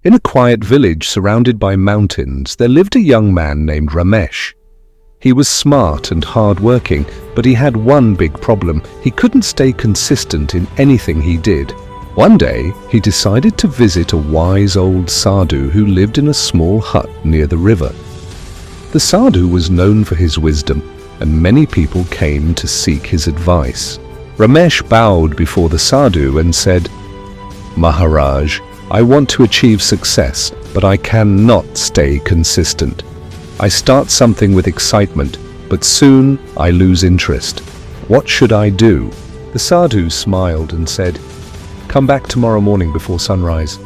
In a quiet village surrounded by mountains, there lived a young man named Ramesh. He was smart and hard-working, but he had one big problem. He couldn't stay consistent in anything he did. One day, he decided to visit a wise old Sadhu who lived in a small hut near the river. The Sadhu was known for his wisdom, and many people came to seek his advice. Ramesh bowed before the Sadhu and said, "Maharaj, I want to achieve success, but I cannot stay consistent. I start something with excitement, but soon I lose interest. What should I do?" The Sadhu smiled and said, "Come back tomorrow morning before sunrise.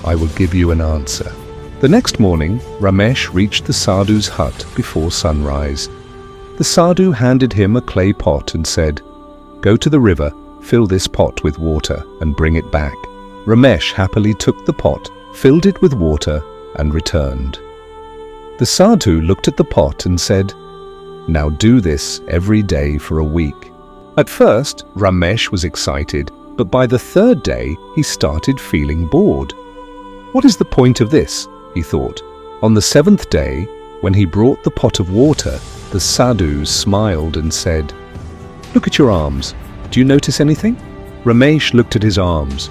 I will give you an answer." The next morning, Ramesh reached the Sadhu's hut before sunrise. The Sadhu handed him a clay pot and said, "Go to the river, fill this pot with water, and bring it back." Ramesh happily took the pot, filled it with water, and returned. The Sadhu looked at the pot and said, "Now do this every day for a week." At first, Ramesh was excited, but by the third day, he started feeling bored. "What is the point of this?" he thought. On the seventh day, when he brought the pot of water, the Sadhu smiled and said, "Look at your arms. Do you notice anything?" Ramesh looked at his arms.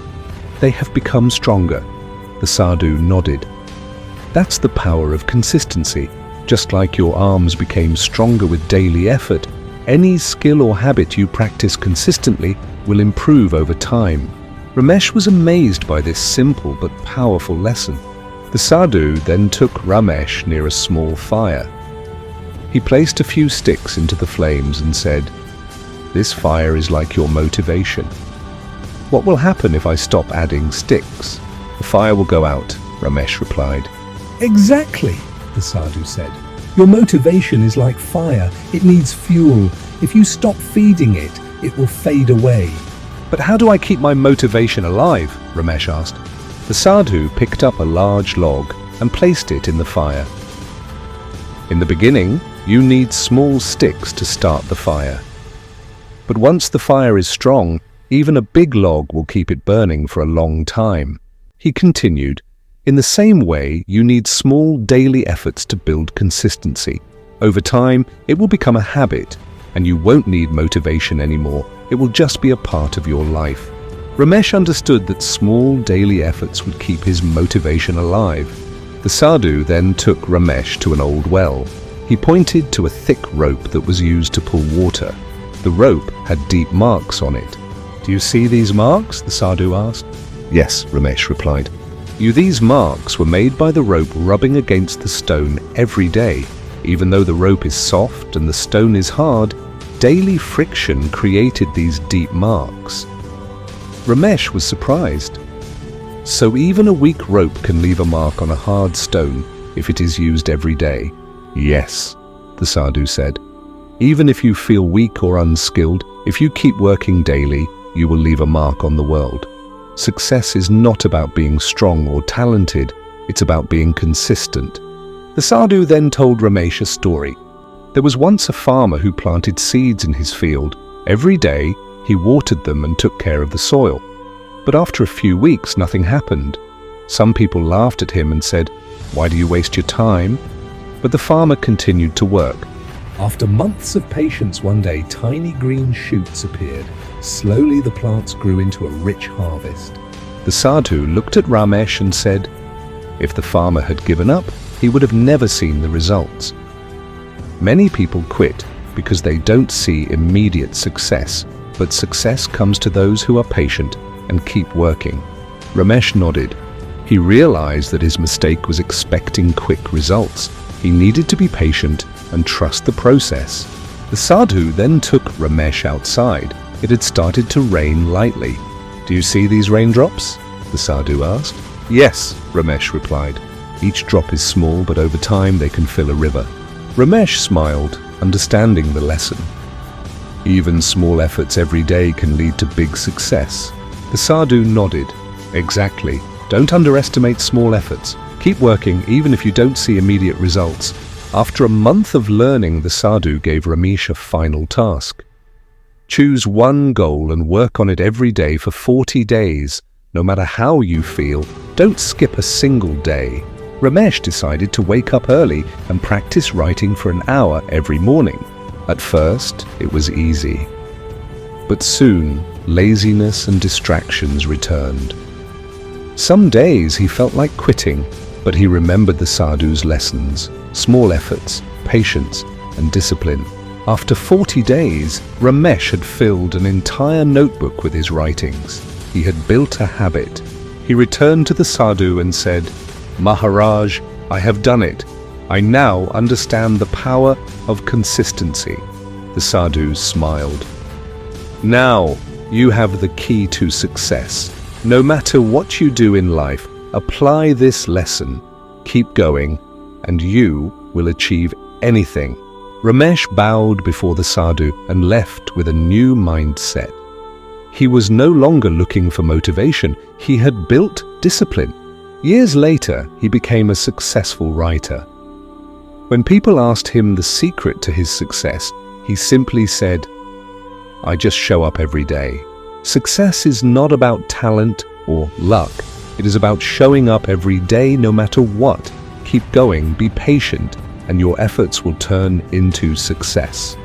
"They have become stronger." The Sadhu nodded. "That's the power of consistency. Just like your arms became stronger with daily effort, any skill or habit you practice consistently will improve over time." Ramesh was amazed by this simple but powerful lesson. The Sadhu then took Ramesh near a small fire. He placed a few sticks into the flames and said, "This fire is like your motivation. What will happen if I stop adding sticks?" "The fire will go out," Ramesh replied. "Exactly," the Sadhu said. "Your motivation is like fire. It needs fuel. If you stop feeding it, it will fade away." "But how do I keep my motivation alive?" Ramesh asked. The Sadhu picked up a large log and placed it in the fire. "In the beginning, you need small sticks to start the fire. But once the fire is strong, even a big log will keep it burning for a long time." He continued, "In the same way, you need small daily efforts to build consistency. Over time, it will become a habit, and you won't need motivation anymore. It will just be a part of your life." Ramesh understood that small daily efforts would keep his motivation alive. The Sadhu then took Ramesh to an old well. He pointed to a thick rope that was used to pull water. The rope had deep marks on it. "Do you see these marks?" the Sadhu asked. "Yes," Ramesh replied. These marks were made by the rope rubbing against the stone every day. Even though the rope is soft and the stone is hard, daily friction created these deep marks. Ramesh was surprised. So even a weak rope can leave a mark on a hard stone if it is used every day? "Yes," the Sadhu said. "Even if you feel weak or unskilled, if you keep working daily, you will leave a mark on the world." Success is not about being strong or talented, it's about being consistent. The Sadhu then told Ramesh a story. There was once a farmer who planted seeds in his field. Every day, he watered them and took care of the soil. But after a few weeks, nothing happened. Some people laughed at him and said, "Why do you waste your time?" But the farmer continued to work. After months of patience, one day, tiny green shoots appeared. Slowly, the plants grew into a rich harvest. The Sadhu looked at Ramesh and said, if the farmer had given up, he would have never seen the results. Many people quit because they don't see immediate success, but success comes to those who are patient and keep working. Ramesh nodded. He realized that his mistake was expecting quick results. He needed to be patient and trust the process. The Sadhu then took Ramesh outside. It had started to rain lightly. "Do you see these raindrops?" the Sadhu asked. "Yes," Ramesh replied. "Each drop is small, but over time they can fill a river." Ramesh smiled, understanding the lesson. Even small efforts every day can lead to big success. The Sadhu nodded. "Exactly. Don't underestimate small efforts. Keep working even if you don't see immediate results." After a month of learning, the Sadhu gave Ramesh a final task. Choose one goal and work on it every day for 40 days. No matter how you feel, don't skip a single day. Ramesh decided to wake up early and practice writing for an hour every morning. At first, it was easy. But soon, laziness and distractions returned. Some days he felt like quitting, but he remembered the Sadhu's lessons: small efforts, patience, and discipline. After 40 days, Ramesh had filled an entire notebook with his writings. He had built a habit. He returned to the Sadhu and said, "Maharaj, I have done it. I now understand the power of consistency." The Sadhu smiled. "Now you have the key to success. No matter what you do in life, apply this lesson. Keep going, and you will achieve anything." Ramesh bowed before the Sadhu and left with a new mindset. He was no longer looking for motivation. He had built discipline. Years later, he became a successful writer. When people asked him the secret to his success, he simply said, "I just show up every day." Success is not about talent or luck. It is about showing up every day no matter what. Keep going, be patient, and your efforts will turn into success.